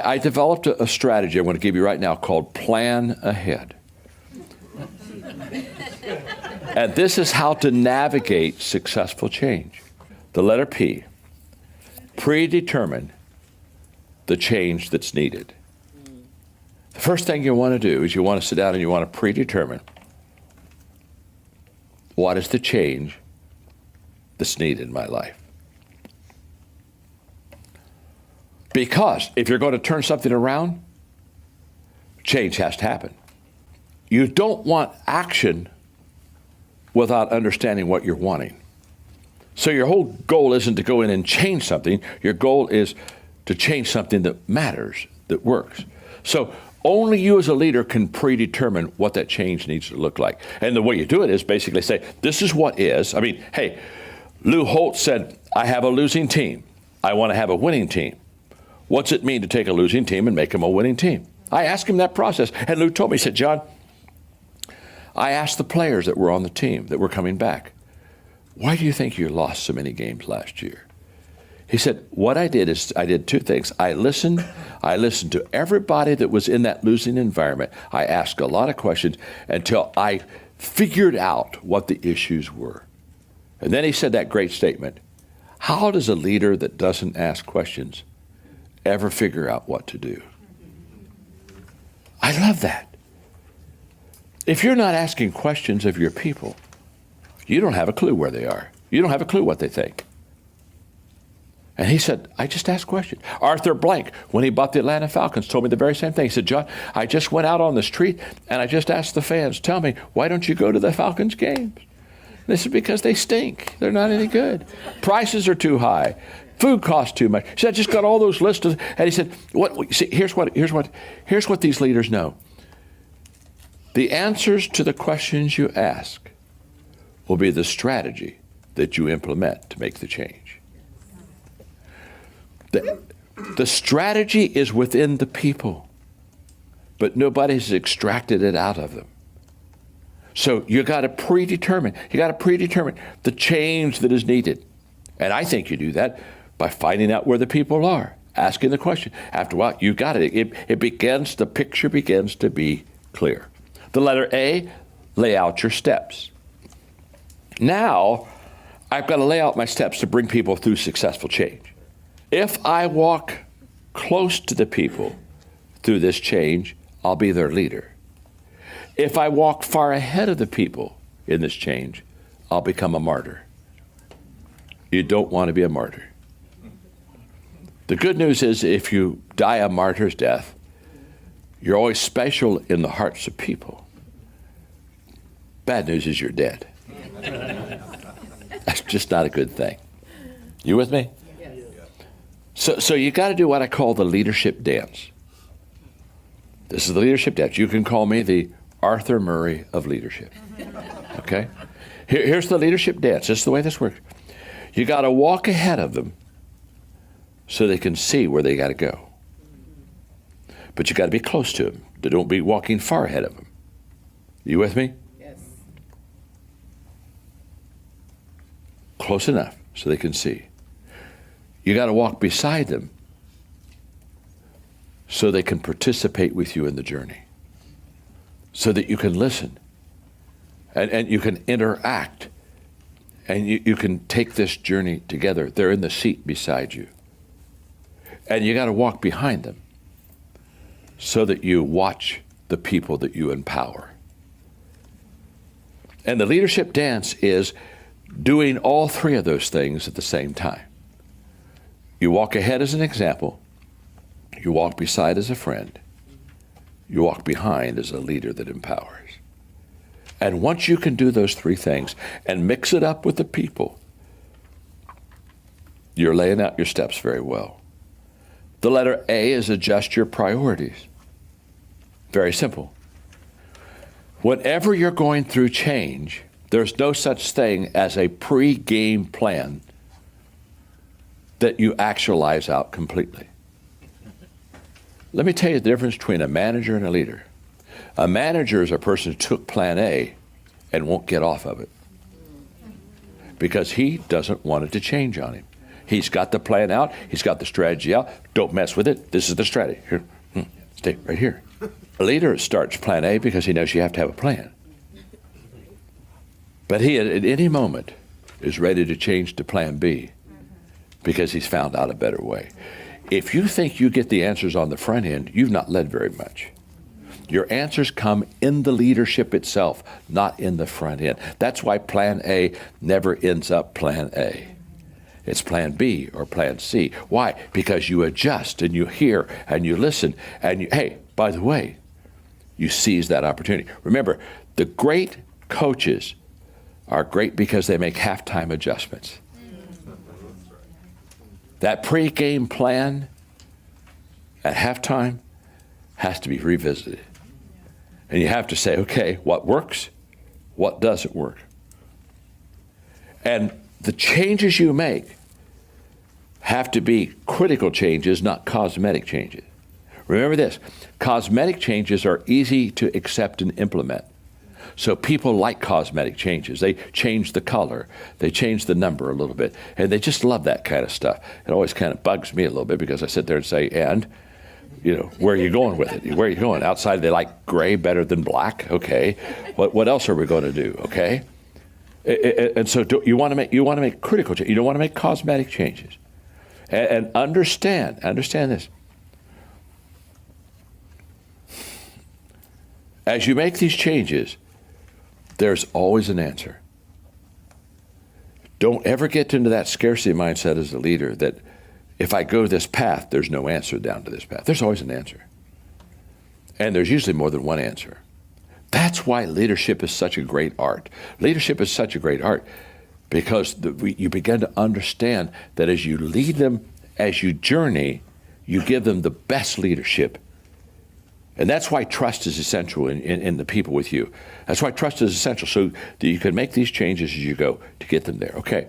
I developed a strategy I'm going to give you right now called Plan Ahead. And this is how to navigate successful change. The letter P, predetermine the change that's needed. The first thing you want to do is you want to sit down and you want to predetermine what is the change that's needed in my life. Because if you're going to turn something around, change has to happen. You don't want action without understanding what you're wanting. So your whole goal isn't to go in and change something. Your goal is to change something that matters, that works. So only you as a leader can predetermine what that change needs to look like. And the way you do it is basically say, this is what is. I mean, hey, Lou Holtz said, I have a losing team. I want to have a winning team. What's it mean to take a losing team and make them a winning team? I asked him that process, and Lou told me, he said, John, I asked the players that were on the team that were coming back, why do you think you lost so many games last year? He said, what I did is I did two things. I listened to everybody that was in that losing environment. I asked a lot of questions until I figured out what the issues were. And then he said that great statement, how does a leader that doesn't ask questions ever figure out what to do? I love that. If you're not asking questions of your people, you don't have a clue where they are. You don't have a clue what they think. And he said, I just asked questions. Arthur Blank, when he bought the Atlanta Falcons, told me the very same thing. He said, John, I just went out on the street and I just asked the fans, tell me, why don't you go to the Falcons games? They said, because they stink. They're not any good. Prices are too high. Food costs too much. He said, I just got all those lists. And he said, see, here's what these leaders know. The answers to the questions you ask will be the strategy that you implement to make the change. The strategy is within the people, but nobody's extracted it out of them. So you got to predetermine. You got to predetermine the change that is needed. And I think you do that by finding out where the people are, asking the question. After a while, you got it. The picture begins to be clear. The letter A, lay out your steps. Now, I've got to lay out my steps to bring people through successful change. If I walk close to the people through this change, I'll be their leader. If I walk far ahead of the people in this change, I'll become a martyr. You don't want to be a martyr. The good news is if you die a martyr's death, you're always special in the hearts of people. Bad news is you're dead. That's just not a good thing. You with me? So you got to do what I call the leadership dance. This is the leadership dance. You can call me the Arthur Murray of leadership. Okay? Here's the leadership dance. This is the way this works. You got to walk ahead of them so they can see where they got to go. But you got to be close to them. Don't be walking far ahead of them. You with me? Yes. Close enough so they can see. You got to walk beside them so they can participate with you in the journey, so that you can listen and you can interact and you can take this journey together. They're in the seat beside you. And you got to walk behind them so that you watch the people that you empower. And the leadership dance is doing all three of those things at the same time. You walk ahead as an example. You walk beside as a friend. You walk behind as a leader that empowers. And once you can do those three things and mix it up with the people, you're laying out your steps very well. The letter A is adjust your priorities. Very simple. Whenever you're going through change, there's no such thing as a pre-game plan that you actualize out completely. Let me tell you the difference between a manager and a leader. A manager is a person who took plan A and won't get off of it because he doesn't want it to change on him. He's got the plan out. He's got the strategy out. Don't mess with it. This is the strategy. Here, stay right here. A leader starts plan A because he knows you have to have a plan. But he, at any moment, is ready to change to plan B because he's found out a better way. If you think you get the answers on the front end, you've not led very much. Your answers come in the leadership itself, not in the front end. That's why plan A never ends up plan A. It's plan B or plan C. Why? Because you adjust and you hear and you listen and you, hey, by the way, you seize that opportunity. Remember, the great coaches are great because they make halftime adjustments. That pre-game plan at halftime has to be revisited. And you have to say, okay, what works? What doesn't work? And the changes you make have to be critical changes, not cosmetic changes. Remember this, cosmetic changes are easy to accept and implement. So people like cosmetic changes. They change the color, they change the number a little bit, and they just love that kind of stuff. It always kind of bugs me a little bit because I sit there and say, and, you know, where are you going with it? Where are you going? Outside they like gray better than black, okay. What else are we going to do, okay? And so you want to make critical changes. You don't want to make cosmetic changes. And understand this. As you make these changes, there's always an answer. Don't ever get into that scarcity mindset as a leader that if I go this path, there's no answer down to this path. There's always an answer. And there's usually more than one answer. That's why leadership is such a great art. Leadership is such a great art because you begin to understand that as you lead them, as you journey, you give them the best leadership. And that's why trust is essential in the people with you. That's why trust is essential, so that you can make these changes as you go to get them there. Okay.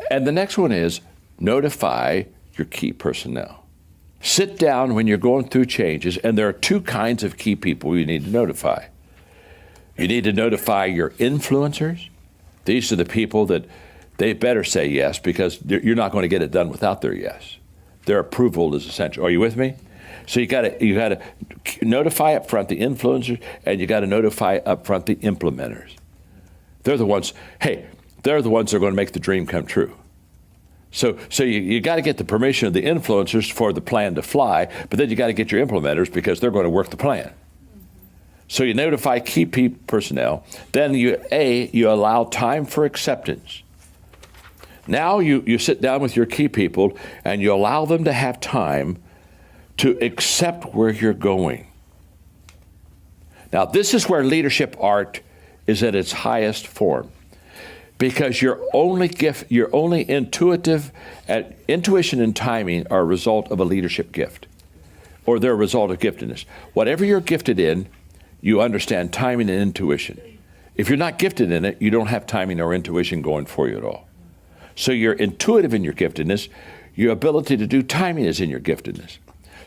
And the next one is notify your key personnel. Sit down when you're going through changes, and there are two kinds of key people you need to notify. You need to notify your influencers. These are the people that they better say yes because you're not going to get it done without their yes. Their approval is essential. Are you with me? So you got to notify up front the influencers, and you got to notify up front the implementers. They're the ones that are going to make the dream come true. So you got to get the permission of the influencers for the plan to fly, but then you got to get your implementers because they're going to work the plan. So you notify key personnel. Then you allow time for acceptance. Now you sit down with your key people and you allow them to have time to accept where you're going. Now, this is where leadership art is at its highest form, because your only intuition and timing are a result of a leadership gift, or they're a result of giftedness. Whatever you're gifted in, you understand timing and intuition. If you're not gifted in it, you don't have timing or intuition going for you at all. So you're intuitive in your giftedness. Your ability to do timing is in your giftedness.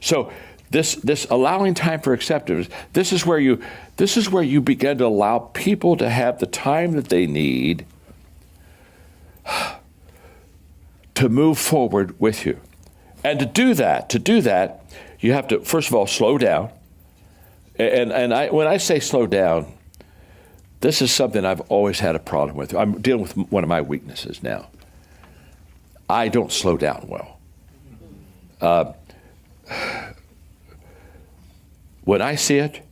So this allowing time for acceptance, this is where you begin to allow people to have the time that they need to move forward with you. And to do that, you have to, first of all, slow down. And when I say slow down, this is something I've always had a problem with. I'm dealing with one of my weaknesses now. I don't slow down well. When I see it,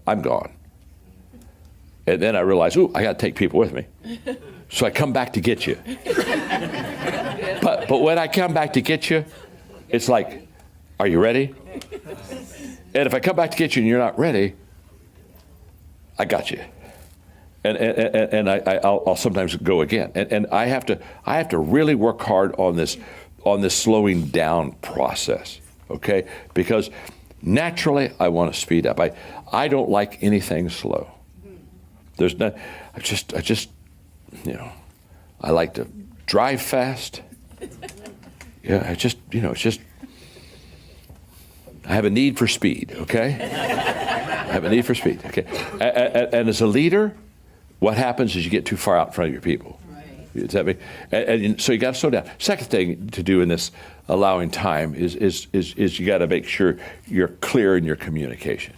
I'm gone. And then I realize, ooh, I got to take people with me. So I come back to get you. But when I come back to get you, it's like, are you ready? And if I come back to get you and you're not ready, I got you. And I'll sometimes go again. And I have to really work hard on this slowing down process, okay? Because naturally I want to speed up. I don't like anything slow. There's not. I just I like to drive fast. Yeah, it's just. I have a need for speed, okay? I have a need for speed, okay? And as a leader, what happens is you get too far out in front of your people. Does that make, and so you got to slow down. Second thing to do in this allowing time is you got to make sure you're clear in your communication.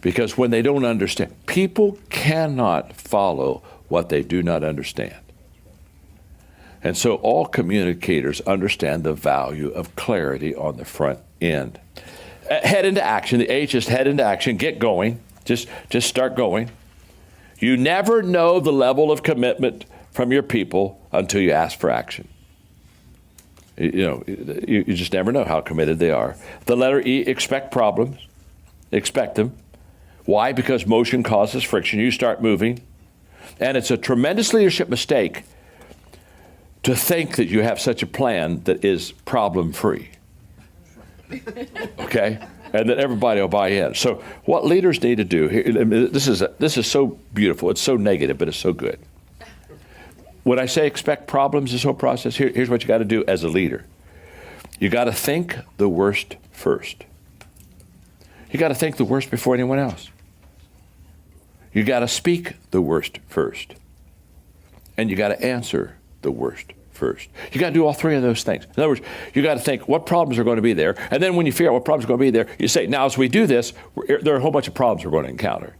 Because when they don't understand, people cannot follow what they do not understand. And so all communicators understand the value of clarity on the front end. Head into action. The H is head into action. Get going. Just start going. You never know the level of commitment from your people until you ask for action. You just never know how committed they are. The letter E, expect problems. Expect them. Why? Because motion causes friction. You start moving. And it's a tremendous leadership mistake to think that you have such a plan that is problem-free. Okay? And that everybody will buy in. So what leaders need to do, this is so beautiful. It's so negative, but it's so good. When I say expect problems this whole process, here's what you got to do as a leader. You got to think the worst first. You got to think the worst before anyone else. You got to speak the worst first. And you got to answer the worst first. You got to do all three of those things. In other words, you got to think what problems are going to be there. And then when you figure out what problems are going to be there, you say, now as we do this, there are a whole bunch of problems we're going to encounter.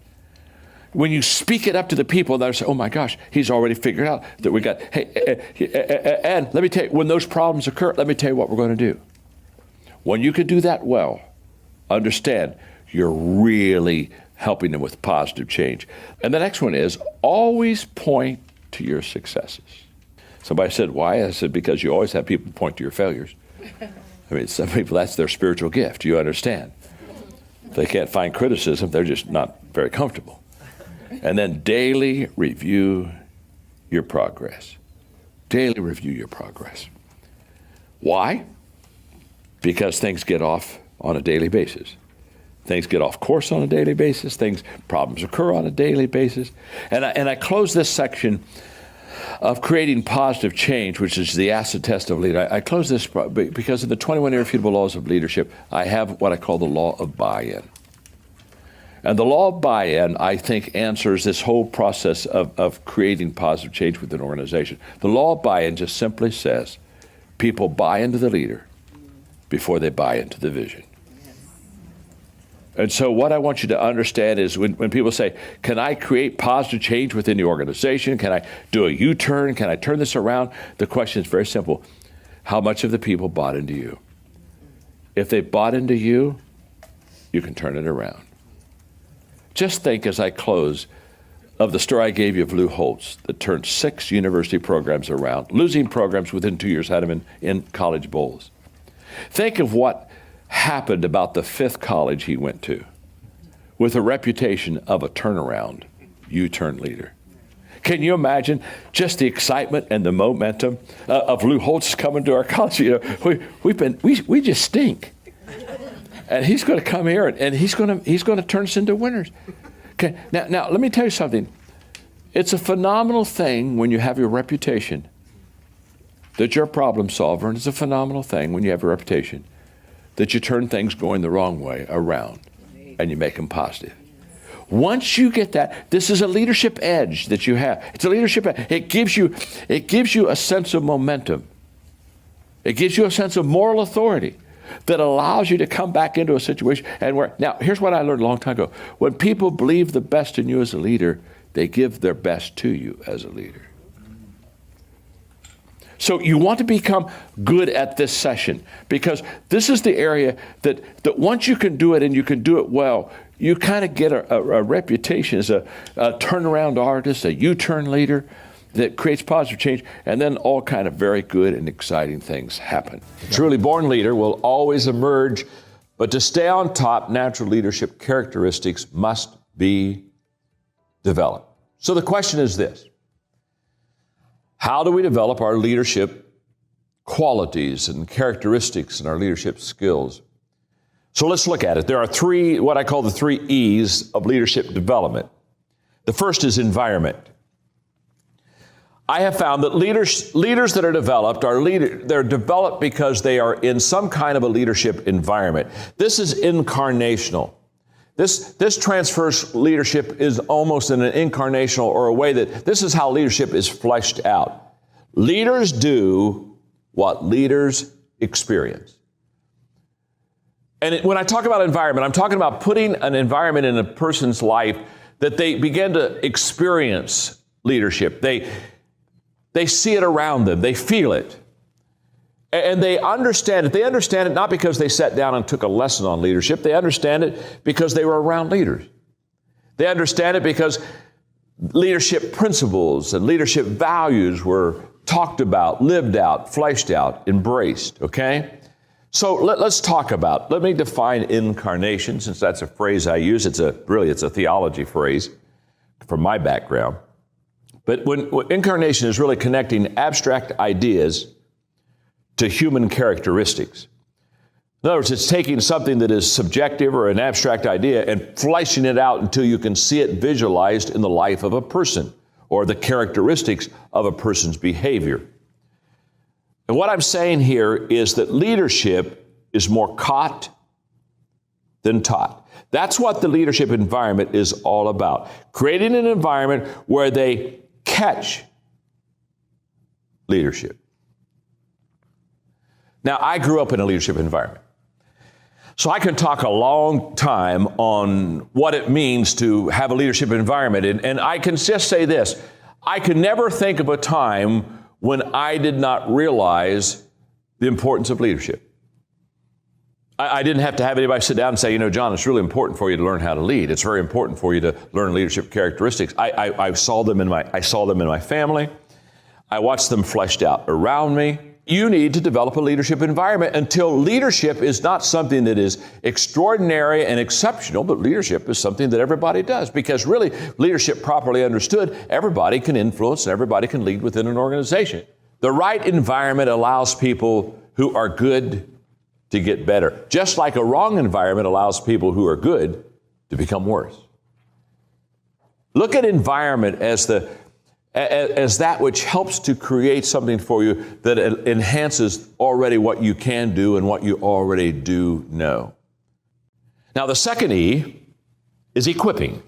When you speak it up to the people, they'll say, oh my gosh, he's already figured out that we got, and let me tell you, when those problems occur, let me tell you what we're going to do. When you can do that well, understand you're really helping them with positive change. And the next one is always point to your successes. Somebody said, why? I said, because you always have people point to your failures. I mean, some people, that's their spiritual gift. You understand. If they can't find criticism, they're just not very comfortable. And then daily review your progress. Daily review your progress. Why? Because things get off on a daily basis. Things get off course on a daily basis. Problems occur on a daily basis. And I close this section of creating positive change, which is the acid test of leader. I close this because in the 21 irrefutable laws of leadership, I have what I call the law of buy-in. And the law of buy-in, I think, answers this whole process of creating positive change within an organization. The law of buy-in just simply says people buy into the leader before they buy into the vision. And so what I want you to understand is when people say, can I create positive change within the organization? Can I do a U-turn? Can I turn this around? The question is very simple. How much of the people bought into you? If they bought into you, you can turn it around. Just think as I close of the story I gave you of Lou Holtz that turned 6 university programs around, losing programs within 2 years, had them in college bowls. Think of what happened about the 5th college he went to with a reputation of a turnaround U-turn leader. Can you imagine just the excitement and the momentum of Lou Holtz coming to our college? You know, we just stink. And he's going to come here and he's going to turn us into winners. Okay. Now let me tell you something. It's a phenomenal thing when you have your reputation that you're a problem solver, and it's a phenomenal thing when you have a reputation that you turn things going the wrong way around and you make them positive. Once you get that, this is a leadership edge that you have. It's a leadership edge. It gives you a sense of momentum. It gives you a sense of moral authority that allows you to come back into a situation and where, now here's what I learned a long time ago. When people believe the best in you as a leader, they give their best to you as a leader. So you want to become good at this session because this is the area that once you can do it and you can do it well, you kind of get a reputation as a turnaround artist, a U-turn leader that creates positive change, and then all kind of very good and exciting things happen. A truly born leader will always emerge, but to stay on top, natural leadership characteristics must be developed. So the question is this. How do we develop our leadership qualities and characteristics and our leadership skills? So let's look at it. There are 3, what I call the 3 E's of leadership development. The first is environment. I have found that leaders that are developed they're developed because they are in some kind of a leadership environment. This is incarnational. This transfers leadership is almost in an incarnational or a way that this is how leadership is fleshed out. Leaders do what leaders experience. And when I talk about environment, I'm talking about putting an environment in a person's life that they begin to experience leadership. They see it around them. They feel it. And they understand it. They understand it not because they sat down and took a lesson on leadership. They understand it because they were around leaders. They understand it because leadership principles and leadership values were talked about, lived out, fleshed out, embraced, okay? So let's talk about, let me define incarnation, since that's a phrase I use. It's a theology phrase from my background. But when incarnation is really connecting abstract ideas to human characteristics. In other words, it's taking something that is subjective or an abstract idea and fleshing it out until you can see it visualized in the life of a person or the characteristics of a person's behavior. And what I'm saying here is that leadership is more caught than taught. That's what the leadership environment is all about. Creating an environment where they catch leadership. Now, I grew up in a leadership environment. So I can talk a long time on what it means to have a leadership environment. And I can just say this. I can never think of a time when I did not realize the importance of leadership. I didn't have to have anybody sit down and say, John, it's really important for you to learn how to lead. It's very important for you to learn leadership characteristics. I saw them in my family. I watched them fleshed out around me. You need to develop a leadership environment until leadership is not something that is extraordinary and exceptional, but leadership is something that everybody does. Because really, leadership properly understood, everybody can influence and everybody can lead within an organization. The right environment allows people who are good to get better, just like a wrong environment allows people who are good to become worse. Look at environment as that which helps to create something for you that enhances already what you can do and what you already do know. Now, the second E is equipping.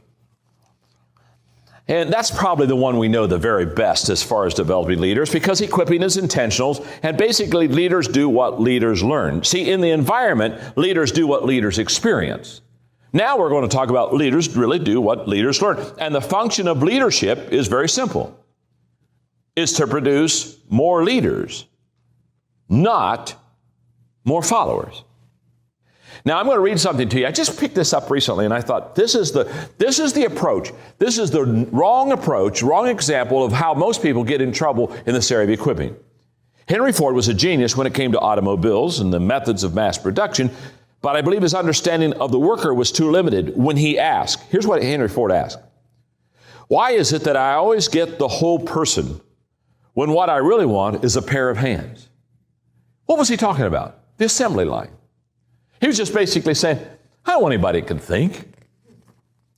And that's probably the one we know the very best as far as developing leaders, because equipping is intentional, and basically leaders do what leaders learn. See, in the environment, leaders do what leaders experience. Now we're going to talk about leaders really do what leaders learn. And the function of leadership is very simple. It's to produce more leaders, not more followers. Now I'm going to read something to you. I just picked this up recently and I thought this is the approach. This is the wrong approach, wrong example of how most people get in trouble in this area of equipping. Henry Ford was a genius when it came to automobiles and the methods of mass production. But I believe his understanding of the worker was too limited when he asked. Here's what Henry Ford asked. Why is it that I always get the whole person when what I really want is a pair of hands? What was he talking about? The assembly line. He was just basically saying, I don't want anybody that can think.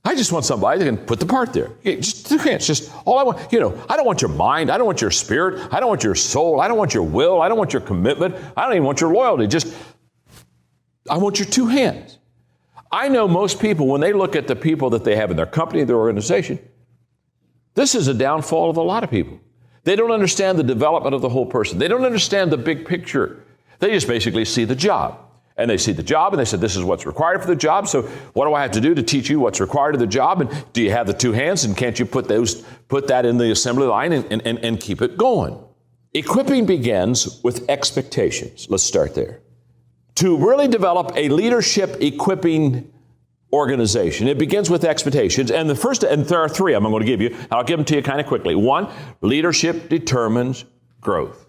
I just want somebody that can put the part there. Just 2 hands, just all I want. I don't want your mind. I don't want your spirit. I don't want your soul. I don't want your will. I don't want your commitment. I don't even want your loyalty. I want your 2 hands. I know most people, when they look at the people that they have in their company, their organization, this is a downfall of a lot of people. They don't understand the development of the whole person. They don't understand the big picture. They just basically see the job. And they see the job and they said, this is what's required for the job. So what do I have to do to teach you what's required of the job? And do you have the 2 hands? And can't you put that in the assembly line and keep it going? Equipping begins with expectations. Let's start there. To really develop a leadership equipping organization, it begins with expectations. And there are 3 I'm going to give you. I'll give them to you kind of quickly. 1, leadership determines growth.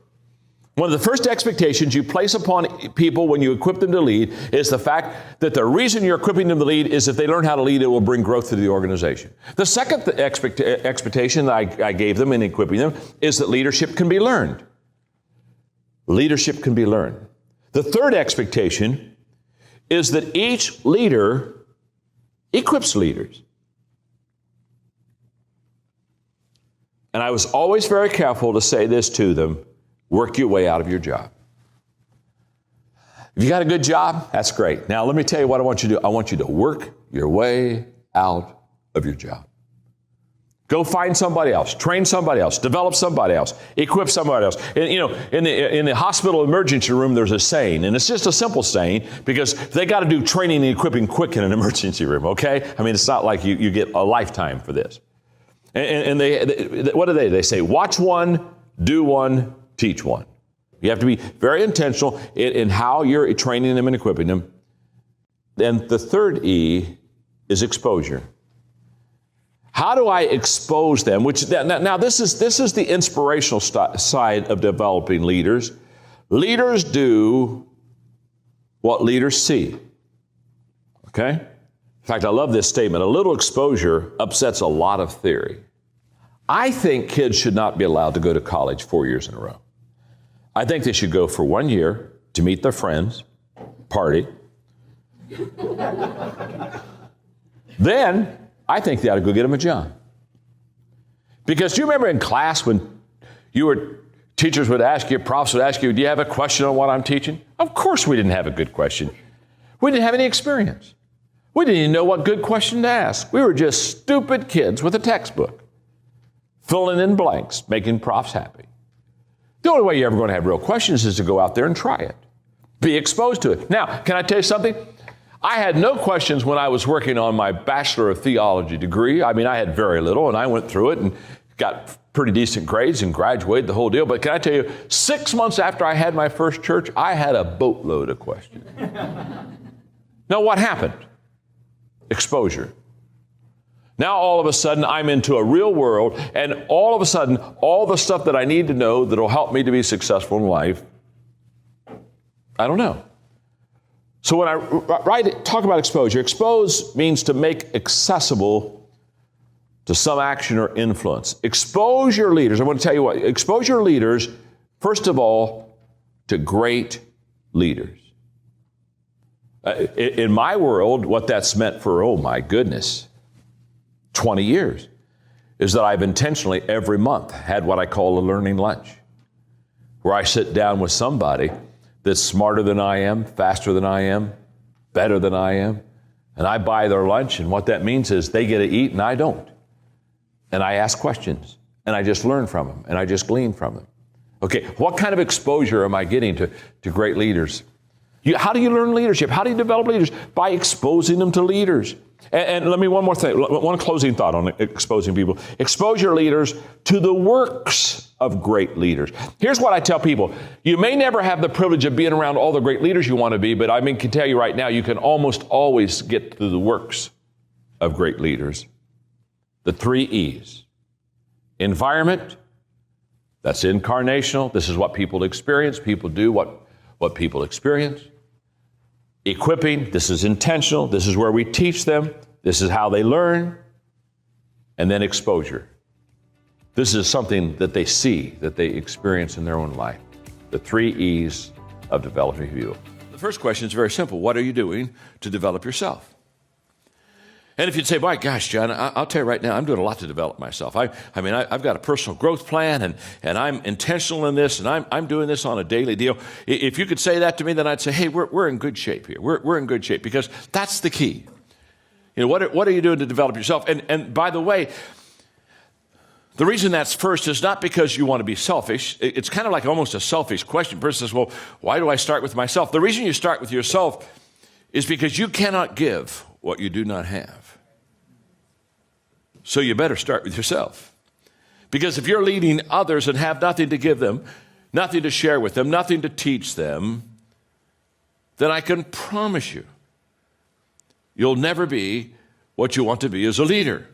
One of the first expectations you place upon people when you equip them to lead is the fact that the reason you're equipping them to lead is if they learn how to lead, it will bring growth to the organization. The second expectation that I gave them in equipping them is that leadership can be learned. Leadership can be learned. The third expectation is that each leader equips leaders. And I was always very careful to say this to them: work your way out of your job. If you got a good job, that's great. Now, let me tell you what I want you to do. I want you to work your way out of your job. Go find somebody else, train somebody else, develop somebody else, equip somebody else. And, in the hospital emergency room, there's a saying, and it's just a simple saying because they got to do training and equipping quick in an emergency room, okay? I mean, it's not like you get a lifetime for this. And they what do? They say, watch one, do one, teach one. You have to be very intentional in how you're training them and equipping them. Then the third E is exposure. How do I expose them? Now this is the inspirational side of developing leaders. Leaders do what leaders see. Okay? In fact, I love this statement. A little exposure upsets a lot of theory. I think kids should not be allowed to go to college 4 years in a row. I think they should go for 1 year to meet their friends, party. Then I think they ought to go get them a job. Because do you remember in class when teachers would ask you, profs would ask you, do you have a question on what I'm teaching? Of course we didn't have a good question. We didn't have any experience. We didn't even know what good question to ask. We were just stupid kids with a textbook, filling in blanks, making profs happy. The only way you're ever going to have real questions is to go out there and try it. Be exposed to it. Now, can I tell you something? I had no questions when I was working on my Bachelor of Theology degree. I mean, I had very little, and I went through it and got pretty decent grades and graduated, the whole deal. But can I tell you, 6 months after I had my first church, I had a boatload of questions. Now, what happened? Exposure. Now, all of a sudden, I'm into a real world, and all of a sudden, all the stuff that I need to know that will help me to be successful in life, I don't know. So when I talk about exposure, expose means to make accessible to some action or influence. Expose your leaders. I want to tell you what. Expose your leaders, first of all, to great leaders. In my world, what that's meant for, oh my goodness, 20 years, is that I've intentionally every month had what I call a learning lunch, where I sit down with somebody that's smarter than I am, faster than I am, better than I am, and I buy their lunch, and what that means is they get to eat and I don't. And I ask questions, and I just learn from them, and I just glean from them. Okay, what kind of exposure am I getting to great leaders? How do you learn leadership? How do you develop leaders? By exposing them to leaders. And let me, one more thing, one closing thought on exposing people. Expose your leaders to the works of great leaders. Here's what I tell people. You may never have the privilege of being around all the great leaders you want to be, but I can tell you right now, you can almost always get to the works of great leaders. The 3 E's. Environment, that's incarnational. This is what people experience. People do what people experience. Equipping, this is intentional. This is where we teach them. This is how they learn. And then exposure. This is something that they see, that they experience in their own life. The 3 E's of developing people. The first question is very simple. What are you doing to develop yourself? And if you'd say, my gosh, John, I'll tell you right now, I'm doing a lot to develop myself. I've got a personal growth plan, and I'm intentional in this, and I'm doing this on a daily deal. If you could say that to me, then I'd say, hey, we're in good shape here. We're in good shape, because that's the key. You know, what are you doing to develop yourself? And by the way, the reason that's first is not because you want to be selfish. It's kind of like almost a selfish question. The person says, well, why do I start with myself? The reason you start with yourself is because you cannot give what you do not have. So you better start with yourself. Because if you're leading others and have nothing to give them, nothing to share with them, nothing to teach them, then I can promise you, you'll never be what you want to be as a leader.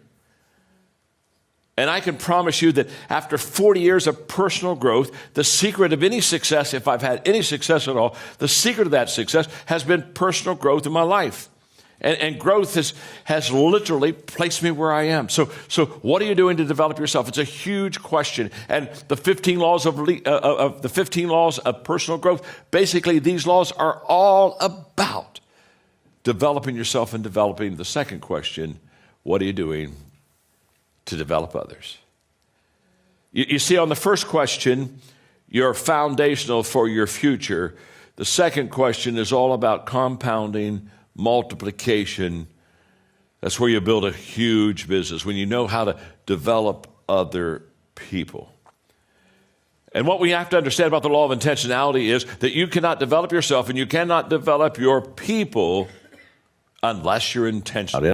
And I can promise you that after 40 years of personal growth, the secret of any success, if I've had any success at all, the secret of that success has been personal growth in my life. And growth has literally placed me where I am. So what are you doing to develop yourself? It's a huge question. And the 15 laws of the 15 laws of personal growth, basically these laws are all about developing yourself and developing the second question, what are you doing to develop others? You see, on the first question, you're foundational for your future. The second question is all about compounding, multiplication, That's where you build a huge business, when you know how to develop other people. And what we have to understand about the law of intentionality is that you cannot develop yourself and you cannot develop your people unless you're intentional.